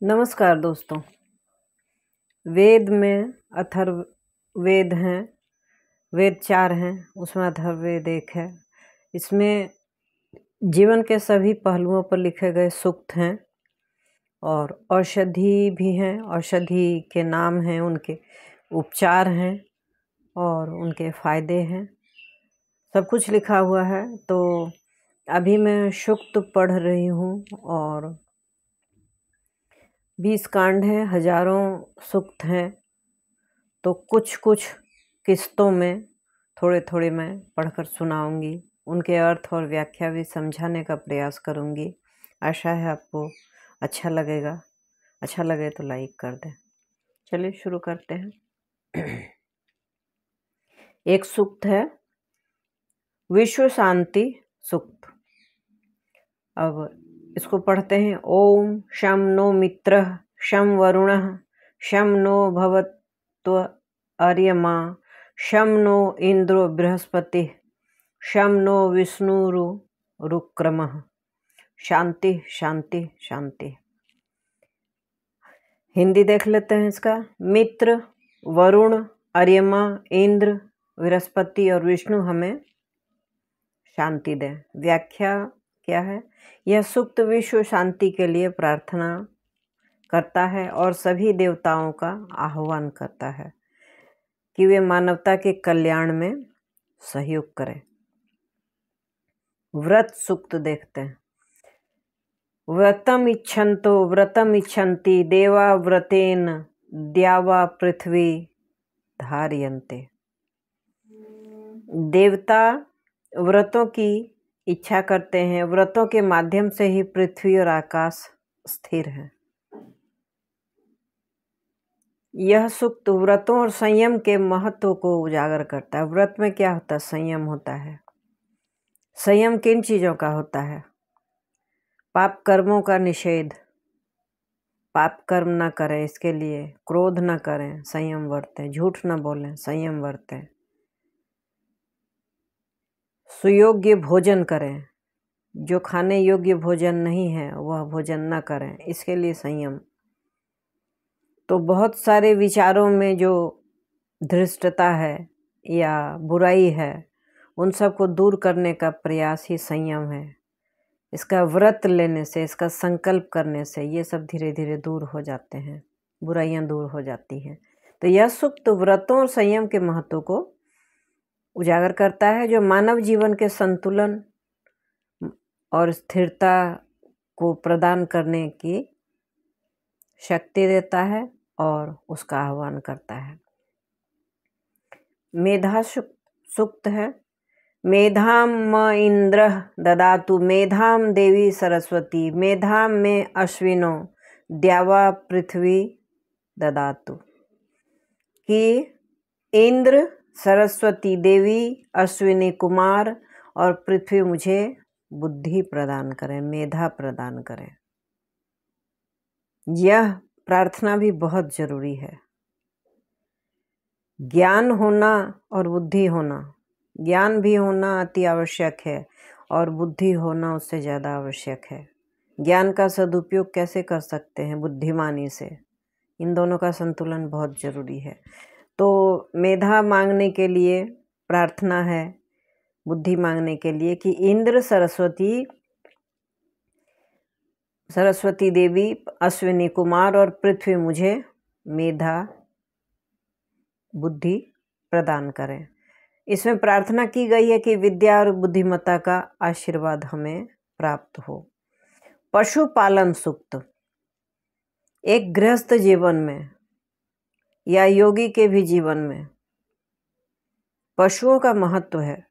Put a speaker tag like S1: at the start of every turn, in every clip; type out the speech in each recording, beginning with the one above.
S1: नमस्कार दोस्तों। वेद में अथर्ववेद हैं, वेद 4 हैं, उसमें अथर्ववेद 1 है। इसमें जीवन के सभी पहलुओं पर लिखे गए सूक्त हैं और औषधि भी हैं। औषधि के नाम हैं, उनके उपचार हैं और उनके फायदे हैं, सब कुछ लिखा हुआ है। तो अभी मैं सूक्त पढ़ रही हूँ और 20 कांड हैं, हजारों सूक्त हैं। तो कुछ कुछ किस्तों में थोड़े थोड़े मैं पढ़कर सुनाऊंगी, उनके अर्थ और व्याख्या भी समझाने का प्रयास करूंगी। आशा है आपको अच्छा लगेगा। अच्छा लगे तो लाइक कर दें। चलिए शुरू करते हैं। एक सूक्त है विश्व शांति सूक्त। अब इसको पढ़ते हैं। ओम शं नो मित्रः शं वरुणः शं नो भवत्व आर्यमा शं नो इंद्रो बृहस्पति शं नो विष्णुरुक्रमः। शांति शांति शांति। हिंदी देख लेते हैं इसका। मित्र, वरुण, आर्यमा, इंद्र, बृहस्पति और विष्णु हमें शांति दें। व्याख्या क्या है? यह सूक्त विश्व शांति के लिए प्रार्थना करता है और सभी देवताओं का आह्वान करता है कि वे मानवता के कल्याण में सहयोग करें। व्रत सूक्त देखते हैं। व्रतम इच्छन्ति देवा व्रतेन द्यावा पृथ्वी धारयन्ते। देवता व्रतों की इच्छा करते हैं, व्रतों के माध्यम से ही पृथ्वी और आकाश स्थिर है। यह सूक्त व्रतों और संयम के महत्व को उजागर करता है। व्रत में क्या होता है? संयम होता है। संयम किन चीज़ों का होता है? पाप कर्मों का निषेध। पाप कर्म ना करें, इसके लिए क्रोध ना करें, संयम बरतें। झूठ ना बोलें, संयम बरतें। सुयोग्य भोजन करें, जो खाने योग्य भोजन नहीं है वह भोजन ना करें, इसके लिए संयम। तो बहुत सारे विचारों में जो धृष्टता है या बुराई है, उन सब को दूर करने का प्रयास ही संयम है। इसका व्रत लेने से, इसका संकल्प करने से ये सब धीरे धीरे दूर हो जाते हैं, बुराइयां दूर हो जाती हैं। तो यह सूक्त व्रतों और संयम के महत्व को उजागर करता है, जो मानव जीवन के संतुलन और स्थिरता को प्रदान करने की शक्ति देता है और उसका आह्वान करता है। मेधा सूक्त है। मेधां म इंद्रः ददातु मेधां देवी सरस्वती मेधां में अश्विनो द्यावा पृथ्वी ददातु। कि इंद्र, सरस्वती देवी, अश्विनी कुमार और पृथ्वी मुझे बुद्धि प्रदान करें, मेधा प्रदान करें। यह प्रार्थना भी बहुत जरूरी है। ज्ञान होना और बुद्धि होना, ज्ञान भी होना अति आवश्यक है और बुद्धि होना उससे ज़्यादा आवश्यक है। ज्ञान का सदुपयोग कैसे कर सकते हैं? बुद्धिमानी से। इन दोनों का संतुलन बहुत जरूरी है। तो मेधा मांगने के लिए प्रार्थना है, बुद्धि मांगने के लिए कि इंद्र, सरस्वती देवी, अश्विनी कुमार और पृथ्वी मुझे मेधा, बुद्धि प्रदान करें। इसमें प्रार्थना की गई है कि विद्या और बुद्धिमत्ता का आशीर्वाद हमें प्राप्त हो। पशुपालन सूक्त। एक गृहस्थ जीवन में या योगी के भी जीवन में पशुओं का महत्व है।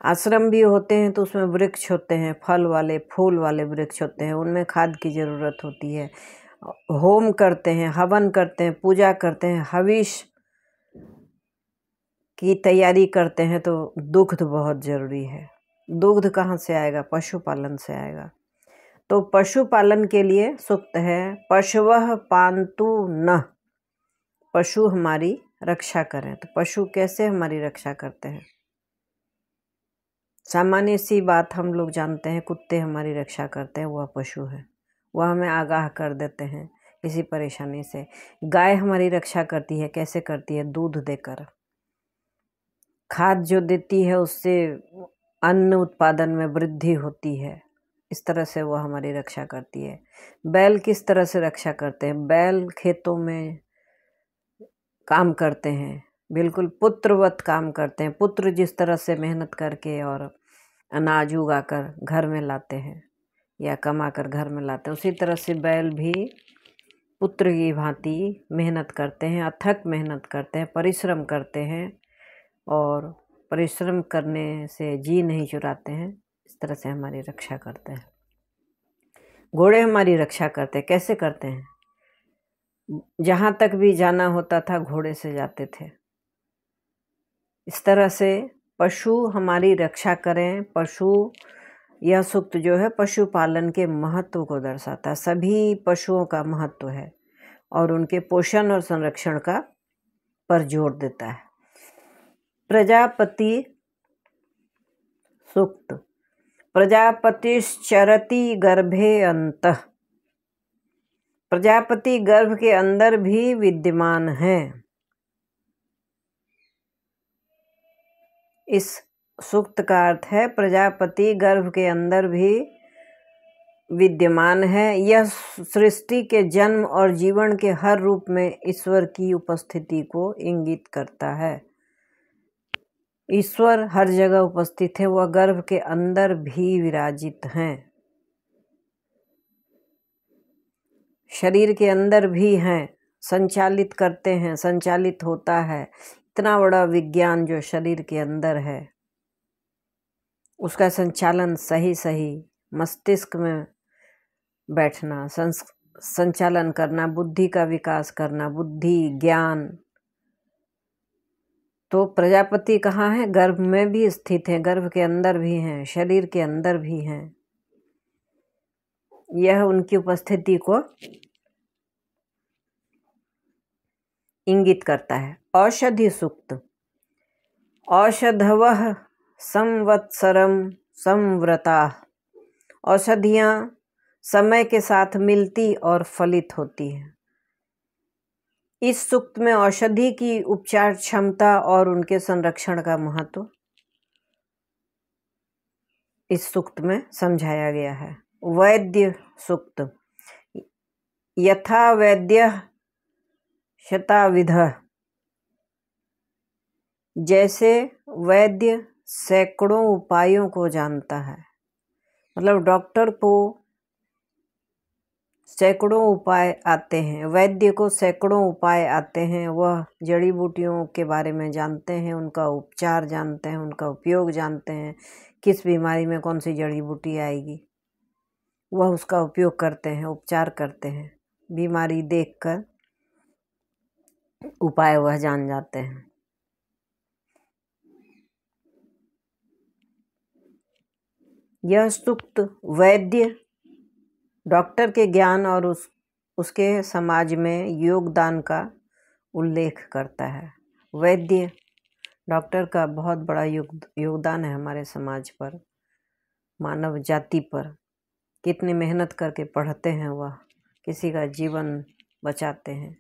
S1: आश्रम भी होते हैं तो उसमें वृक्ष होते हैं, फल वाले, फूल वाले वृक्ष होते हैं, उनमें खाद की ज़रूरत होती है। होम करते हैं, हवन करते हैं, पूजा करते हैं, हविष की तैयारी करते हैं, तो दुग्ध बहुत ज़रूरी है। दुग्ध कहाँ से आएगा? पशुपालन से आएगा। तो पशुपालन के लिए सूक्त है पशवः पान्तु नः। पशु हमारी रक्षा करें। तो पशु कैसे हमारी रक्षा करते हैं? सामान्य सी बात हम लोग जानते हैं, कुत्ते हमारी रक्षा करते हैं, वह पशु है। वह हमें आगाह कर देते हैं किसी परेशानी से। गाय हमारी रक्षा करती है, कैसे करती है? दूध देकर। खाद जो देती है उससे अन्न उत्पादन में वृद्धि होती है, इस तरह से वह हमारी रक्षा करती है। बैल किस तरह से रक्षा करते हैं? बैल खेतों में काम करते हैं, बिल्कुल पुत्रवत काम करते हैं। पुत्र जिस तरह से मेहनत करके और अनाज उगाकर घर में लाते हैं या कमाकर घर में लाते हैं, उसी तरह से बैल भी पुत्र की भांति मेहनत करते हैं, अथक मेहनत करते हैं, परिश्रम करते हैं और परिश्रम करने से जी नहीं चुराते हैं। इस तरह से हमारी रक्षा करते हैं। घोड़े हमारी रक्षा करते हैं, कैसे करते हैं? जहाँ तक भी जाना होता था घोड़े से जाते थे। इस तरह से पशु हमारी रक्षा करें। पशु, यह सूक्त जो है पशुपालन के महत्व को दर्शाता है। सभी पशुओं का महत्व है और उनके पोषण और संरक्षण का पर जोर देता है। प्रजापति सूक्त। प्रजापतिश्चरति गर्भे अन्तः। प्रजापति गर्भ के अंदर भी विद्यमान है। इस सूक्त का अर्थ है प्रजापति गर्भ के अंदर भी विद्यमान है। यह सृष्टि के जन्म और जीवन के हर रूप में ईश्वर की उपस्थिति को इंगित करता है। ईश्वर हर जगह उपस्थित है, वह गर्भ के अंदर भी विराजित हैं, शरीर के अंदर भी हैं, संचालित करते हैं, संचालित होता है। इतना बड़ा विज्ञान जो शरीर के अंदर है, उसका संचालन सही सही मस्तिष्क में बैठना, संचालन करना, बुद्धि का विकास करना, बुद्धि, ज्ञान। तो प्रजापति कहाँ है? गर्भ में भी स्थित है, गर्भ के अंदर भी हैं, शरीर के अंदर भी हैं। यह उनकी उपस्थिति को इंगित करता है। औषधि सूक्त। औषधवः संवत्सरम संवृताः। औषधियाँ समय के साथ मिलती और फलित होती हैं। इस सूक्त में औषधि की उपचार क्षमता और उनके संरक्षण का महत्व इस सूक्त में समझाया गया है। वैद्य सूक्त। यथा वैद्यः शताविधः। जैसे वैद्य सैकड़ों उपायों को जानता है, मतलब डॉक्टर को सैकड़ों उपाय आते हैं, वैद्य को सैकड़ों उपाय आते हैं। वह जड़ी बूटियों के बारे में जानते हैं, उनका उपचार जानते हैं, उनका उपयोग जानते हैं। किस बीमारी में कौन सी जड़ी बूटी आएगी, वह उसका उपयोग करते हैं, उपचार करते हैं। बीमारी देखकर उपाय वह जान जाते हैं। यह सूक्त वैद्य डॉक्टर के ज्ञान और उसके समाज में योगदान का उल्लेख करता है। वैद्य डॉक्टर का बहुत बड़ा योगदान है हमारे समाज पर, मानव जाति पर। कितनी मेहनत करके पढ़ते हैं वह, किसी का जीवन बचाते हैं।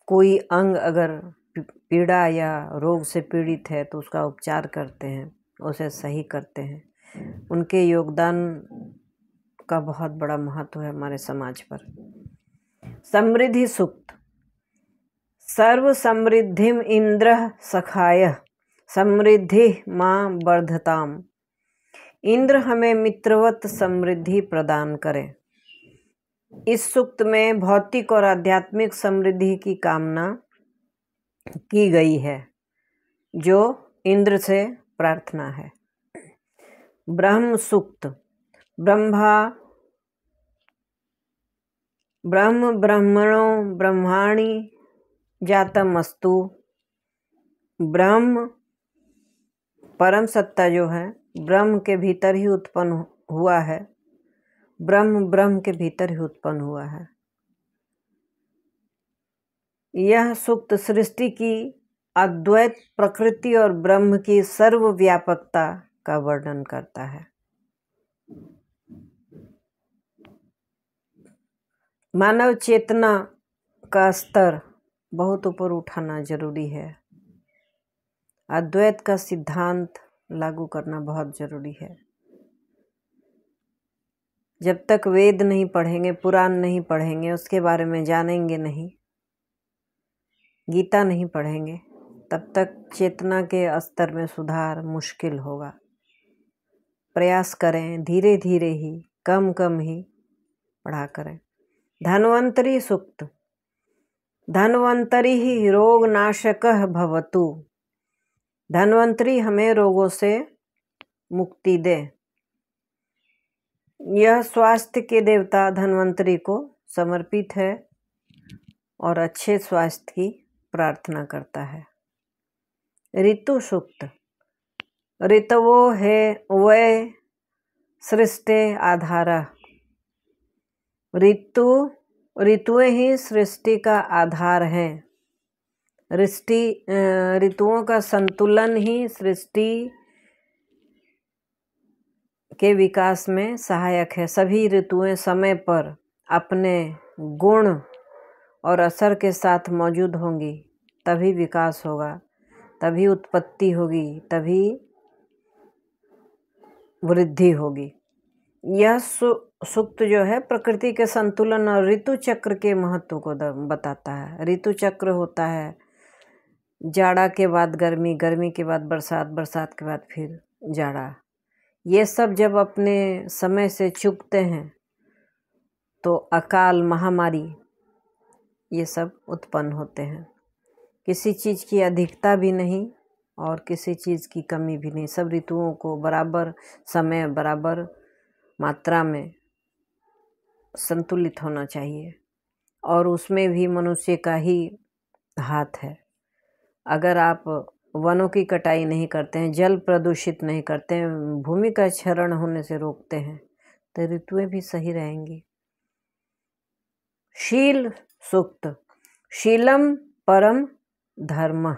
S1: कोई अंग अगर पीड़ा या रोग से पीड़ित है तो उसका उपचार करते हैं, उसे सही करते हैं। उनके योगदान का बहुत बड़ा महत्व है हमारे समाज पर। समृद्धि सूक्त। सर्व समृद्धिम इंद्रः सखायः समृद्धि मां वर्धताम। इंद्र हमें मित्रवत समृद्धि प्रदान करे। इस सूक्त में भौतिक और आध्यात्मिक समृद्धि की कामना की गई है, जो इंद्र से प्रार्थना है। ब्रह्म सूक्त। ब्रह्म ब्रह्मणो ब्रह्माणि जातमस्तु। ब्रह्म परम सत्ता जो है ब्रह्म के भीतर ही उत्पन्न हुआ है। ब्रह्म ब्रह्म के भीतर ही उत्पन्न हुआ है। यह सूक्त सृष्टि की अद्वैत प्रकृति और ब्रह्म की सर्वव्यापकता का वर्णन करता है। मानव चेतना का स्तर बहुत ऊपर उठाना जरूरी है। अद्वैत का सिद्धांत लागू करना बहुत जरूरी है। जब तक वेद नहीं पढ़ेंगे, पुराण नहीं पढ़ेंगे, उसके बारे में जानेंगे नहीं, गीता नहीं पढ़ेंगे, तब तक चेतना के स्तर में सुधार मुश्किल होगा। प्रयास करें, धीरे धीरे ही, कम कम ही पढ़ा करें। धन्वंतरी सूक्त। धन्वंतरी ही रोग नाशकः भवतु। धन्वंतरी हमें रोगों से मुक्ति दे। यह स्वास्थ्य के देवता धन्वंतरी को समर्पित है और अच्छे स्वास्थ्य की प्रार्थना करता है। ऋतु सूक्त। ऋतवो है वै सृष्टे आधारा। ऋतुएं ही सृष्टि का आधार हैं। ऋतुओं का संतुलन ही सृष्टि के विकास में सहायक है। सभी ऋतुएं समय पर अपने गुण और असर के साथ मौजूद होंगी, तभी विकास होगा, तभी उत्पत्ति होगी, तभी वृद्धि होगी। यह सूक्त जो है प्रकृति के संतुलन और ऋतु चक्र के महत्व को बताता है। ऋतु चक्र होता है जाड़ा के बाद गर्मी, गर्मी के बाद बरसात, बरसात के बाद फिर जाड़ा। ये सब जब अपने समय से चूकते हैं तो अकाल, महामारी, ये सब उत्पन्न होते हैं। किसी चीज़ की अधिकता भी नहीं और किसी चीज़ की कमी भी नहीं। सब ऋतुओं को बराबर समय, बराबर मात्रा में संतुलित होना चाहिए और उसमें भी मनुष्य का ही हाथ है। अगर आप वनों की कटाई नहीं करते हैं, जल प्रदूषित नहीं करते हैं, भूमि का क्षरण होने से रोकते हैं, तो ऋतुएं भी सही रहेंगी। शील सूक्त। शीलम परम धर्म।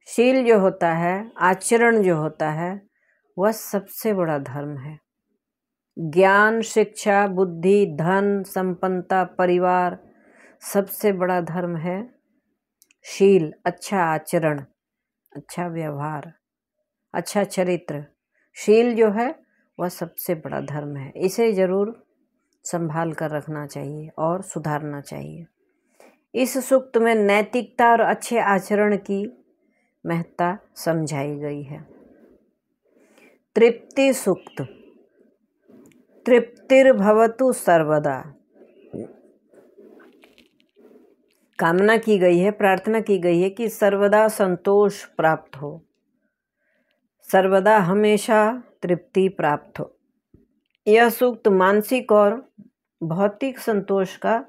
S1: शील जो होता है, आचरण जो होता है, वह सबसे बड़ा धर्म है। ज्ञान, शिक्षा, बुद्धि, धन, संपन्नता, परिवार, सबसे बड़ा धर्म है शील, अच्छा आचरण, अच्छा व्यवहार, अच्छा चरित्र। शील जो है वह सबसे बड़ा धर्म है। इसे जरूर संभाल कर रखना चाहिए और सुधारना चाहिए। इस सूक्त में नैतिकता और अच्छे आचरण की महत्ता समझाई गई है। तृप्ति सूक्त। तृप्तिर्भवतु सर्वदा। कामना की गई है, प्रार्थना की गई है कि सर्वदा संतोष प्राप्त हो, सर्वदा हमेशा तृप्ति प्राप्त हो। यह सूक्त मानसिक और भौतिक संतोष का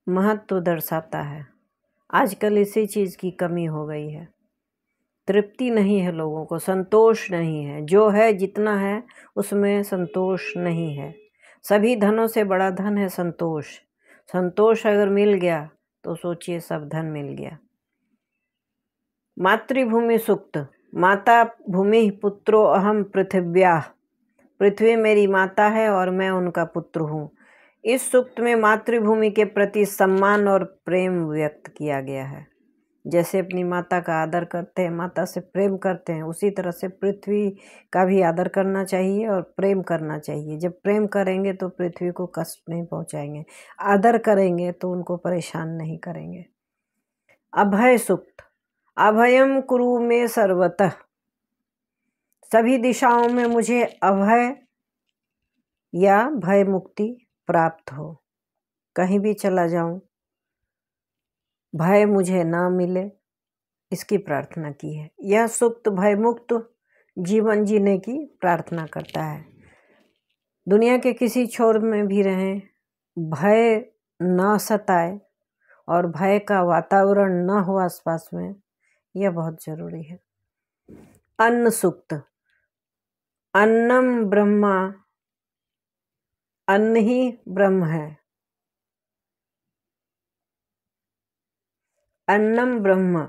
S1: महत्व दर्शाता है। आजकल इसी चीज़ की कमी हो गई है। तृप्ति नहीं है, लोगों को संतोष नहीं है। जो है, जितना है, उसमें संतोष नहीं है। सभी धनों से बड़ा धन है संतोष। संतोष अगर मिल गया तो सोचिए सब धन मिल गया। मातृभूमि सूक्त। माता भूमि पुत्रो अहम पृथिव्याः। पृथ्वी मेरी माता है और मैं उनका पुत्र हूँ। इस सूक्त में मातृभूमि के प्रति सम्मान और प्रेम व्यक्त किया गया है। जैसे अपनी माता का आदर करते हैं, माता से प्रेम करते हैं, उसी तरह से पृथ्वी का भी आदर करना चाहिए और प्रेम करना चाहिए। जब प्रेम करेंगे तो पृथ्वी को कष्ट नहीं पहुंचाएंगे, आदर करेंगे तो उनको परेशान नहीं करेंगे। अभय सूक्त। अभयम कुरु मे सर्वतः। सभी दिशाओं में मुझे अभय या भय मुक्ति प्राप्त हो। कहीं भी चला जाऊं, भय मुझे ना मिले, इसकी प्रार्थना की है। यह सूक्त भय मुक्त जीवन जीने की प्रार्थना करता है। दुनिया के किसी छोर में भी रहें, भय न सताए और भय का वातावरण न हो आसपास में, यह बहुत जरूरी है। अन्न सूक्त। अन्नम ब्रह्मा। अन्न ही ब्रह्म है। अन्नम ब्रह्म।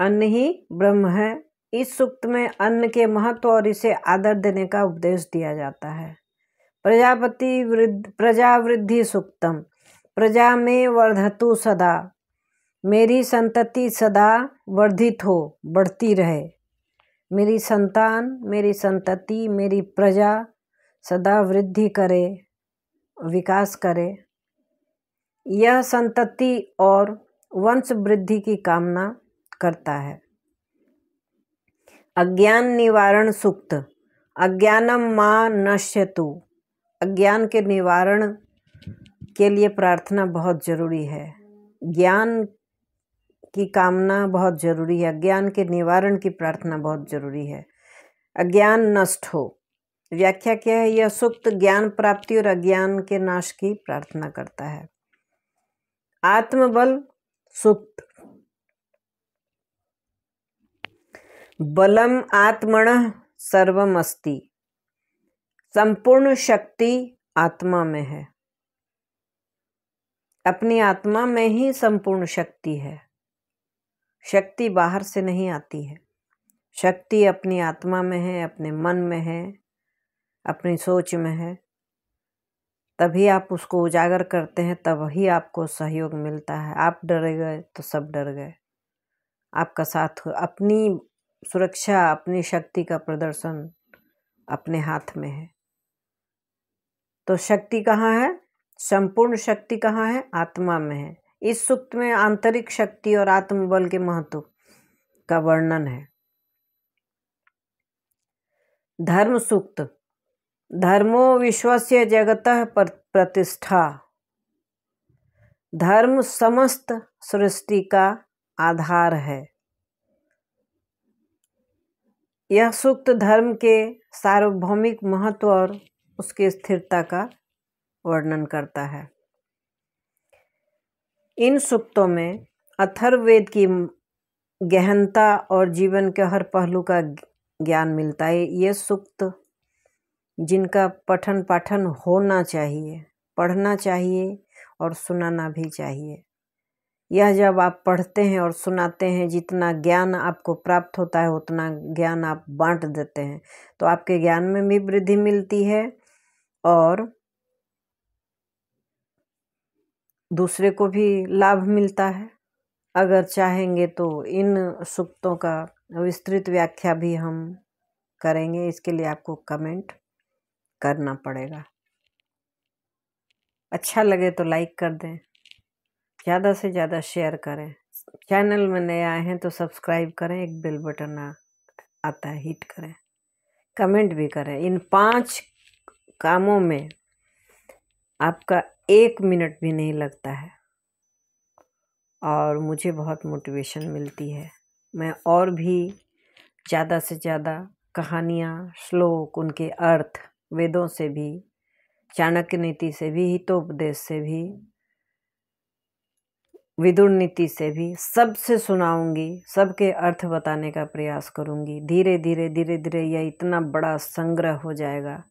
S1: अन्न ही ब्रह्म है। इस सूक्त में अन्न के महत्व और इसे आदर देने का उपदेश दिया जाता है। प्रजावृद्धि सूक्तम। प्रजा में वर्धतु सदा, मेरी संतति सदा वर्धित हो, बढ़ती रहे। मेरी संतान, मेरी संतति, मेरी प्रजा सदा वृद्धि करे, विकास करे। यह संतति और वंश वृद्धि की कामना करता है। अज्ञान निवारण सूक्त। अज्ञानम मा नश्यतु। अज्ञान के निवारण के लिए प्रार्थना बहुत जरूरी है। ज्ञान की कामना बहुत जरूरी है, अज्ञान के निवारण की प्रार्थना बहुत जरूरी है। अज्ञान नष्ट हो। व्याख्या क्या है? यह सूक्त ज्ञान प्राप्ति और अज्ञान के नाश की प्रार्थना करता है। आत्मबल सूक्त। बलम आत्मनः सर्वम अस्ति। संपूर्ण शक्ति आत्मा में है। अपनी आत्मा में ही संपूर्ण शक्ति है। शक्ति बाहर से नहीं आती है। शक्ति अपनी आत्मा में है, अपने मन में है, अपनी सोच में है। तभी आप उसको उजागर करते हैं, तभी आपको सहयोग मिलता है। आप डर गए तो सब डर गए। आपका साथ, अपनी सुरक्षा, अपनी शक्ति का प्रदर्शन अपने हाथ में है। तो शक्ति कहाँ है? संपूर्ण शक्ति कहाँ है? आत्मा में है। इस सूक्त में आंतरिक शक्ति और आत्मबल के महत्व का वर्णन है। धर्म सूक्त। धर्मो विश्वस्य जगतः प्रतिष्ठा। धर्म समस्त सृष्टि का आधार है। यह सूक्त धर्म के सार्वभौमिक महत्व और उसकी स्थिरता का वर्णन करता है। इन सूक्तों में अथर्ववेद की गहनता और जीवन के हर पहलू का ज्ञान मिलता है। ये सूक्त जिनका पठन पाठन होना चाहिए, पढ़ना चाहिए और सुनाना भी चाहिए। यह जब आप पढ़ते हैं और सुनाते हैं, जितना ज्ञान आपको प्राप्त होता है उतना ज्ञान आप बांट देते हैं, तो आपके ज्ञान में भी वृद्धि मिलती है और दूसरे को भी लाभ मिलता है। अगर चाहेंगे तो इन सूक्तों का विस्तृत व्याख्या भी हम करेंगे। इसके लिए आपको कमेंट करना पड़ेगा। अच्छा लगे तो लाइक कर दें, ज़्यादा से ज़्यादा शेयर करें। चैनल में नए आए हैं तो सब्सक्राइब करें, एक बेल बटन आता है, हिट करें, कमेंट भी करें। इन 5 कामों में आपका 1 मिनट भी नहीं लगता है और मुझे बहुत मोटिवेशन मिलती है। मैं और भी ज़्यादा से ज़्यादा कहानियाँ, श्लोक, उनके अर्थ वेदों से भी, चाणक्य नीति से भी, हितोपदेश से भी, विदुर नीति से भी, सबसे सुनाऊंगी, सबके अर्थ बताने का प्रयास करूंगी। धीरे धीरे धीरे धीरे यह इतना बड़ा संग्रह हो जाएगा।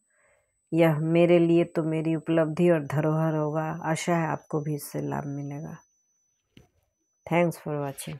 S1: यह मेरे लिए तो मेरी उपलब्धि और धरोहर होगा। आशा है आपको भी इससे लाभ मिलेगा। Thanks for watching.